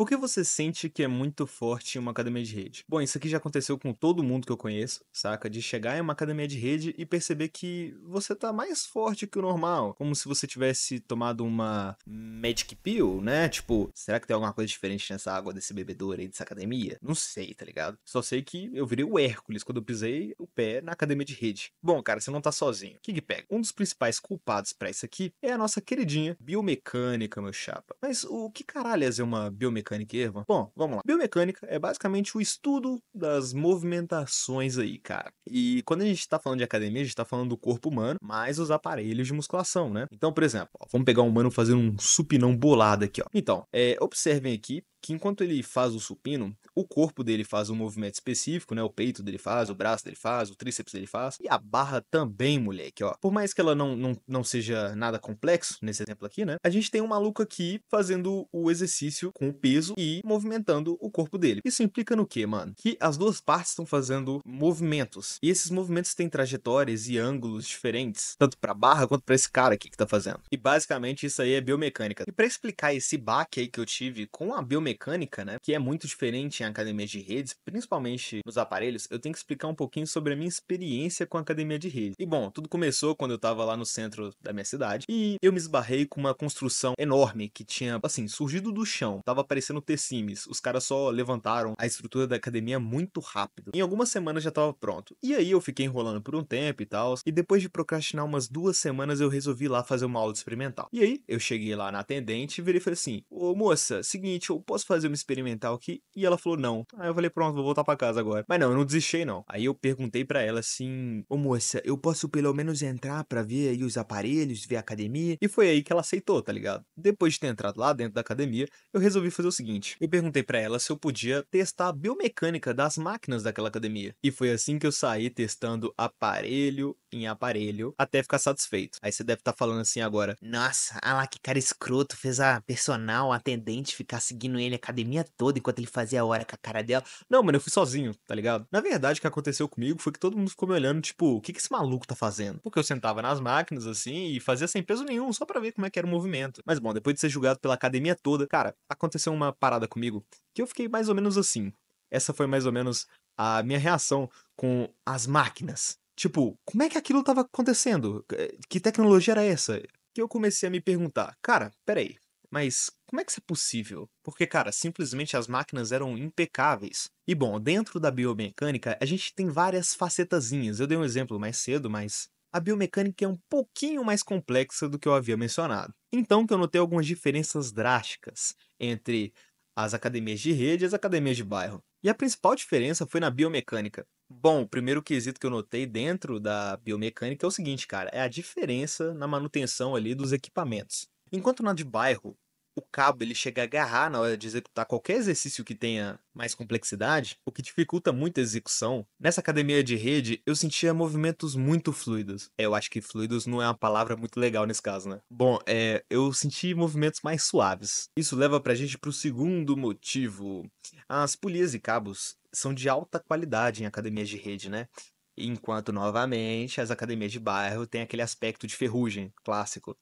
Por que você sente que é muito forte em uma academia de rede? Bom, isso aqui já aconteceu com todo mundo que eu conheço, saca? De chegar em uma academia de rede e perceber que você tá mais forte que o normal. Como se você tivesse tomado uma Magic Pill, né? Tipo, será que tem alguma coisa diferente nessa água desse bebedouro aí dessa academia? Não sei, tá ligado? Só sei que eu virei o Hércules quando eu pisei o pé na academia de rede. Bom, cara, você não tá sozinho. O que que pega? Um dos principais culpados pra isso aqui é a nossa queridinha biomecânica, meu chapa. Mas o que caralhas é uma biomecânica, Ervan? Bom, vamos lá. Biomecânica é basicamente o estudo das movimentações aí, cara. E quando a gente tá falando de academia, a gente tá falando do corpo humano, mais os aparelhos de musculação, né? Então, por exemplo, ó, vamos pegar um humano fazendo um supinão bolado aqui, ó. Então, observem aqui que enquanto ele faz o supino, o corpo dele faz um movimento específico, né? O peito dele faz, o braço dele faz, o tríceps dele faz, e a barra também, moleque, ó. Por mais que ela não seja nada complexo, nesse exemplo aqui, né? A gente tem um maluco aqui fazendo o exercício com o peso e movimentando o corpo dele. Isso implica no quê, mano? Que as duas partes estão fazendo movimentos. E esses movimentos têm trajetórias e ângulos diferentes, tanto pra barra quanto pra esse cara aqui que tá fazendo. E basicamente isso aí é biomecânica. E pra explicar esse baque aí que eu tive com a biomecânica, né, que é muito diferente em academias de redes, principalmente nos aparelhos, eu tenho que explicar um pouquinho sobre a minha experiência com a academia de rede. E bom, tudo começou quando eu tava lá no centro da minha cidade e eu me esbarrei com uma construção enorme que tinha, assim, surgido do chão. Tava parecendo T-Sims. Os caras só levantaram a estrutura da academia muito rápido. Em algumas semanas já tava pronto. E aí eu fiquei enrolando por um tempo e tal. E depois de procrastinar umas 2 semanas, eu resolvi ir lá fazer uma aula experimental. E aí eu cheguei lá na atendente e virei e falei assim: ô moça, seguinte, eu posso fazer uma experimental aqui? E ela falou não. Aí eu falei, pronto, vou voltar pra casa agora. Mas não, eu não desisti não. Aí eu perguntei pra ela assim: ô moça, eu posso pelo menos entrar pra ver aí os aparelhos, ver a academia? E foi aí que ela aceitou, tá ligado? Depois de ter entrado lá dentro da academia, eu resolvi fazer o seguinte: eu perguntei pra ela se eu podia testar a biomecânica das máquinas daquela academia. E foi assim que eu saí testando aparelho em aparelho até ficar satisfeito. Aí você deve estar falando assim agora: nossa, ah lá que cara escroto, fez a personal, a atendente ficar seguindo ele a academia toda enquanto ele fazia a hora com a cara dela. Não, mano, eu fui sozinho, tá ligado? Na verdade, o que aconteceu comigo foi que todo mundo ficou me olhando, tipo, o que que esse maluco tá fazendo? Porque eu sentava nas máquinas, assim, e fazia sem peso nenhum, só pra ver como é que era o movimento. Mas bom, depois de ser julgado pela academia toda, cara, aconteceu uma parada comigo que eu fiquei mais ou menos assim. Essa foi mais ou menos a minha reação com as máquinas. Tipo, como é que aquilo tava acontecendo? Que tecnologia era essa? Que eu comecei a me perguntar, cara, peraí, mas como é que isso é possível? Porque, cara, simplesmente as máquinas eram impecáveis. E bom, dentro da biomecânica, a gente tem várias facetazinhas. Eu dei um exemplo mais cedo, mas a biomecânica é um pouquinho mais complexa do que eu havia mencionado. Então que eu notei algumas diferenças drásticas entre as academias de rede e as academias de bairro. E a principal diferença foi na biomecânica. Bom, o primeiro quesito que eu notei dentro da biomecânica é o seguinte, cara, é a diferença na manutenção ali dos equipamentos. Enquanto na de bairro, o cabo ele chega a agarrar na hora de executar qualquer exercício que tenha mais complexidade, o que dificulta muito a execução. Nessa academia de rede, eu sentia movimentos muito fluidos. Eu acho que fluidos não é uma palavra muito legal nesse caso, né? Bom, eu senti movimentos mais suaves. Isso leva pra gente pro segundo motivo. As polias e cabos são de alta qualidade em academias de rede, né? Enquanto, novamente, as academias de bairro têm aquele aspecto de ferrugem clássico.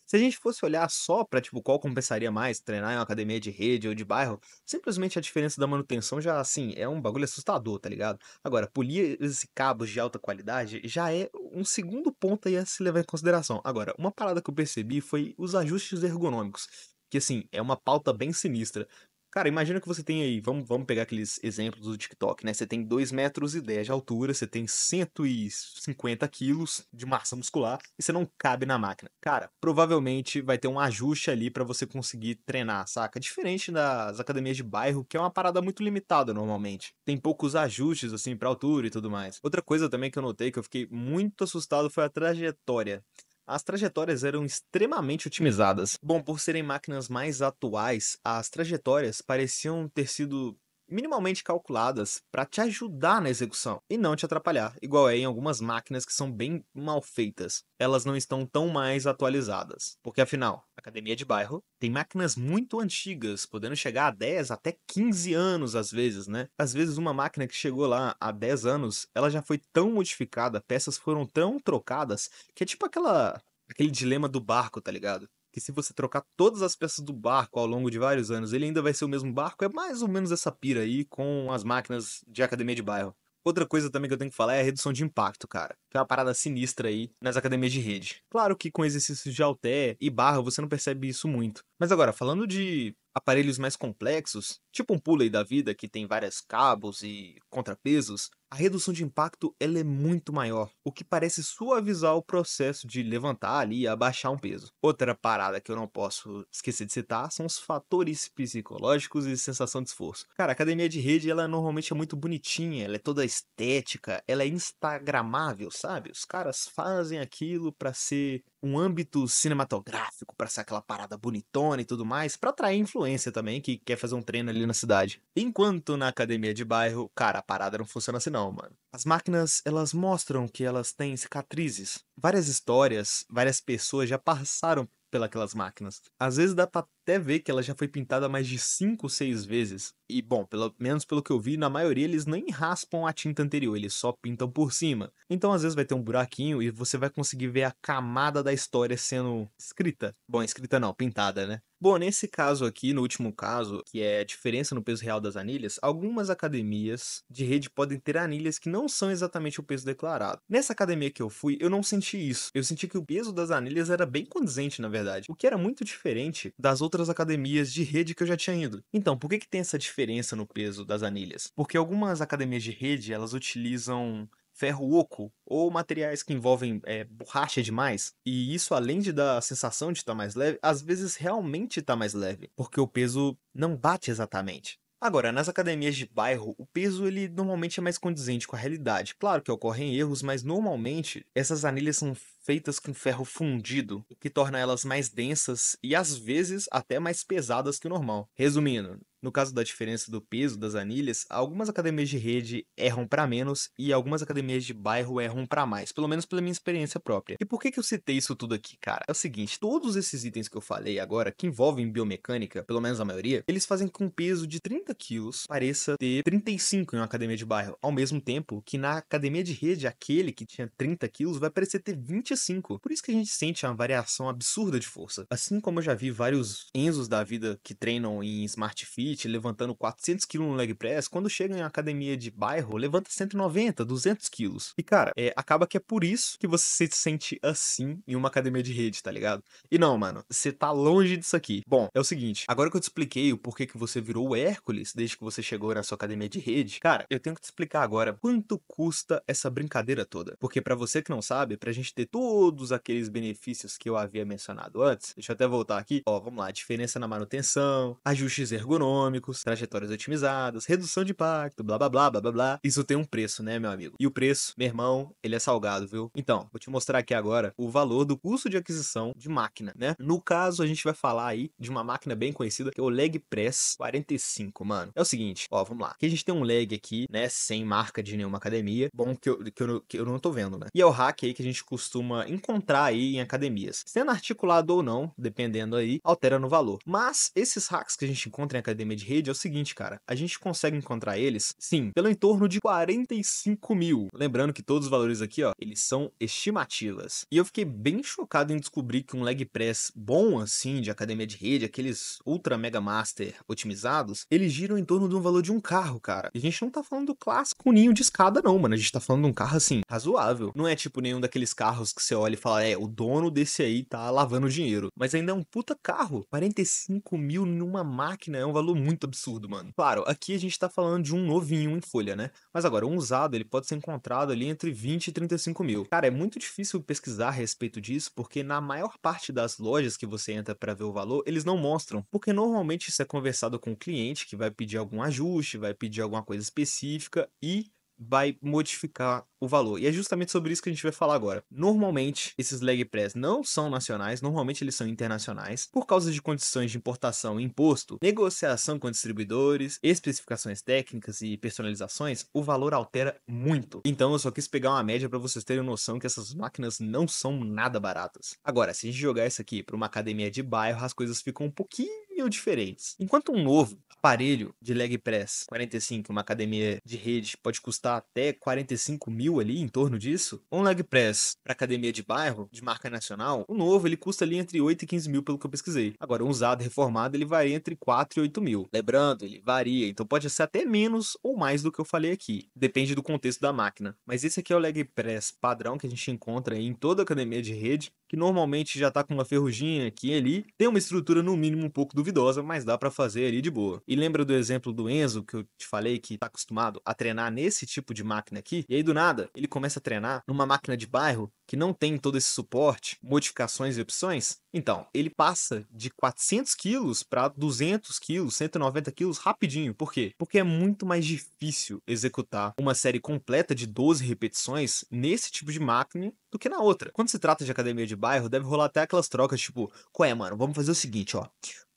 Se a gente fosse olhar só pra, tipo, qual compensaria mais, treinar em uma academia de rede ou de bairro, simplesmente a diferença da manutenção já, assim, é um bagulho assustador, tá ligado? Agora, polir esse cabos de alta qualidade já é um segundo ponto aí a se levar em consideração. Agora, uma parada que eu percebi foi os ajustes ergonômicos, que, assim, é uma pauta bem sinistra. Cara, imagina que você tem aí, vamos pegar aqueles exemplos do TikTok, né? Você tem 2,10 m de altura, você tem 150 quilos de massa muscular e você não cabe na máquina. Cara, provavelmente vai ter um ajuste ali pra você conseguir treinar, saca? Diferente das academias de bairro, que é uma parada muito limitada normalmente. Tem poucos ajustes, assim, pra altura e tudo mais. Outra coisa também que eu notei que eu fiquei muito assustado foi a trajetória. As trajetórias eram extremamente otimizadas. Bom, por serem máquinas mais atuais, as trajetórias pareciam ter sido minimamente calculadas para te ajudar na execução e não te atrapalhar, igual é em algumas máquinas que são bem mal feitas. Elas não estão tão mais atualizadas, porque afinal, academia de bairro tem máquinas muito antigas, podendo chegar a 10 até 15 anos às vezes, né? Às vezes uma máquina que chegou lá há 10 anos, ela já foi tão modificada, peças foram tão trocadas, que é tipo aquele dilema do barco, tá ligado? que se você trocar todas as peças do barco ao longo de vários anos, ele ainda vai ser o mesmo barco, é mais ou menos essa pira aí com as máquinas de academia de bairro. Outra coisa também que eu tenho que falar é a redução de impacto, cara. Que é uma parada sinistra aí nas academias de rede. Claro que com exercícios de halter e barra você não percebe isso muito. Mas agora, falando de aparelhos mais complexos, tipo um pulley da vida que tem vários cabos e contrapesos, a redução de impacto ela é muito maior, o que parece suavizar o processo de levantar ali e abaixar um peso. Outra parada que eu não posso esquecer de citar são os fatores psicológicos e sensação de esforço. Cara, a academia de rede ela normalmente é muito bonitinha, ela é toda estética, ela é instagramável, sabe? Os caras fazem aquilo pra ser um âmbito cinematográfico, pra ser aquela parada bonitona e tudo mais, pra atrair influência também, que quer fazer um treino ali na cidade. Enquanto na academia de bairro, cara, a parada não funciona assim não, mano. As máquinas, elas mostram que elas têm cicatrizes. Várias histórias, várias pessoas já passaram pelas máquinas. Às vezes dá pra até ver que ela já foi pintada mais de 5, 6 vezes. E, bom, pelo menos pelo que eu vi, na maioria eles nem raspam a tinta anterior, eles só pintam por cima. Então, às vezes vai ter um buraquinho e você vai conseguir ver a camada da história sendo escrita. Bom, escrita não, pintada, né? Bom, nesse caso aqui, no último caso, que é a diferença no peso real das anilhas, algumas academias de rede podem ter anilhas que não são exatamente o peso declarado. Nessa academia que eu fui, eu não senti isso. Eu senti que o peso das anilhas era bem condizente, na verdade, o que era muito diferente das outras academias de rede que eu já tinha ido. Então, por que tem essa diferença no peso das anilhas? Porque algumas academias de rede, elas utilizam ferro oco ou materiais que envolvem borracha demais. E isso, além de dar a sensação de estar mais leve, às vezes realmente está mais leve, porque o peso não bate exatamente. Agora, nas academias de bairro, o peso ele normalmente é mais condizente com a realidade. Claro que ocorrem erros, mas normalmente essas anilhas são feitas com ferro fundido, o que torna elas mais densas e às vezes até mais pesadas que o normal. Resumindo, no caso da diferença do peso das anilhas, algumas academias de rede erram para menos e algumas academias de bairro erram para mais, pelo menos pela minha experiência própria. E por que eu citei isso tudo aqui, cara? É o seguinte, todos esses itens que eu falei agora, que envolvem biomecânica, pelo menos a maioria, eles fazem com que um peso de 30 quilos pareça ter 35 em uma academia de bairro, ao mesmo tempo que na academia de rede, aquele que tinha 30 quilos vai parecer ter 25. Por isso que a gente sente uma variação absurda de força. Assim como eu já vi vários Enzos da vida que treinam em Smart Fit, levantando 400 quilos no leg press, quando chegam em uma academia de bairro, levanta 190, 200 quilos. E cara, acaba que é por isso que você se sente assim em uma academia de rede, tá ligado? E não, mano, você tá longe disso aqui. Bom, é o seguinte, agora que eu te expliquei o porquê que você virou o Hércules desde que você chegou na sua academia de rede, cara, eu tenho que te explicar agora quanto custa essa brincadeira toda. Porque pra você que não sabe, pra gente ter todos aqueles benefícios que eu havia mencionado antes, deixa eu até voltar aqui, ó, vamos lá, diferença na manutenção, ajustes ergonômicos, trajetórias otimizadas, redução de impacto, blá blá blá blá blá blá. Isso tem um preço, né, meu amigo? E o preço, meu irmão, ele é salgado, viu? Então, vou te mostrar aqui agora o valor do custo de aquisição de máquina, né? No caso, a gente vai falar aí de uma máquina bem conhecida, que é o Leg Press 45, mano. É o seguinte, ó, vamos lá. Aqui a gente tem um leg aqui, né, sem marca de nenhuma academia, bom que eu não tô vendo, né? E é o hack aí que a gente costuma encontrar aí em academias. Sendo articulado ou não, dependendo aí, altera no valor. Mas esses hacks que a gente encontra em academia de rede é o seguinte, cara, a gente consegue encontrar eles, sim, pelo entorno de 45 mil. Lembrando que todos os valores aqui, ó, eles são estimativas. E eu fiquei bem chocado em descobrir que um leg press bom assim, de academia de rede, aqueles Ultra Mega Master otimizados, eles giram em torno de um valor de um carro, cara. E a gente não tá falando do clássico ninho de escada não, mano. A gente tá falando de um carro assim, razoável. Não é tipo nenhum daqueles carros que você olha e fala, o dono desse aí tá lavando dinheiro. Mas ainda é um puta carro. 45 mil numa máquina é um valor muito absurdo, mano. Claro, aqui a gente tá falando de um novinho em folha, né? Mas agora, um usado, ele pode ser encontrado ali entre 20 e 35 mil. Cara, é muito difícil pesquisar a respeito disso, porque na maior parte das lojas que você entra pra ver o valor, eles não mostram. Porque normalmente isso é conversado com o cliente, que vai pedir algum ajuste, vai pedir alguma coisa específica e vai modificar o valor. E é justamente sobre isso que a gente vai falar agora. Normalmente, esses leg press não são nacionais, normalmente eles são internacionais, por causa de condições de importação e imposto, negociação com distribuidores, especificações técnicas e personalizações, o valor altera muito. Então eu só quis pegar uma média para vocês terem noção que essas máquinas não são nada baratas. Agora, se a gente jogar isso aqui para uma academia de bairro, as coisas ficam um pouquinho diferentes. Enquanto um novo aparelho de leg press 45, uma academia de rede, pode custar até 45 mil, mil ali, em torno disso. Um leg press para academia de bairro, de marca nacional, o novo ele custa ali entre 8 e 15 mil pelo que eu pesquisei. Agora, um usado reformado ele varia entre 4 e 8 mil. Lembrando, ele varia, então pode ser até menos ou mais do que eu falei aqui. Depende do contexto da máquina. Mas esse aqui é o leg press padrão que a gente encontra em toda academia de rede, que normalmente já tá com uma ferruginha aqui e ali, tem uma estrutura no mínimo um pouco duvidosa, mas dá pra fazer ali de boa. E lembra do exemplo do Enzo, que eu te falei que tá acostumado a treinar nesse tipo de máquina aqui? E aí do nada, ele começa a treinar numa máquina de bairro que não tem todo esse suporte, modificações e opções? Então, ele passa de 400 quilos para 200 quilos, 190 quilos rapidinho. Por quê? Porque é muito mais difícil executar uma série completa de 12 repetições nesse tipo de máquina do que na outra. Quando se trata de academia de bairro, deve rolar até aquelas trocas tipo, qual é, mano? Vamos fazer o seguinte, ó.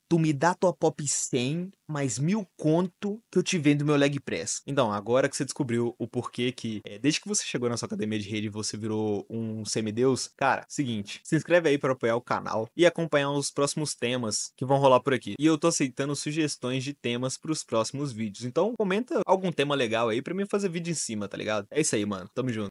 Tu me dá tua pop 100 mais 1000 conto que eu te vendo meu leg press. Então, agora que você descobriu o porquê que, desde que você chegou na sua academia de rede, você virou um semideus, cara, seguinte, se inscreve aí para apoiar o canal e acompanhar os próximos temas que vão rolar por aqui. E eu tô aceitando sugestões de temas pros próximos vídeos. Então, comenta algum tema legal aí pra mim fazer vídeo em cima, tá ligado? É isso aí, mano. Tamo junto.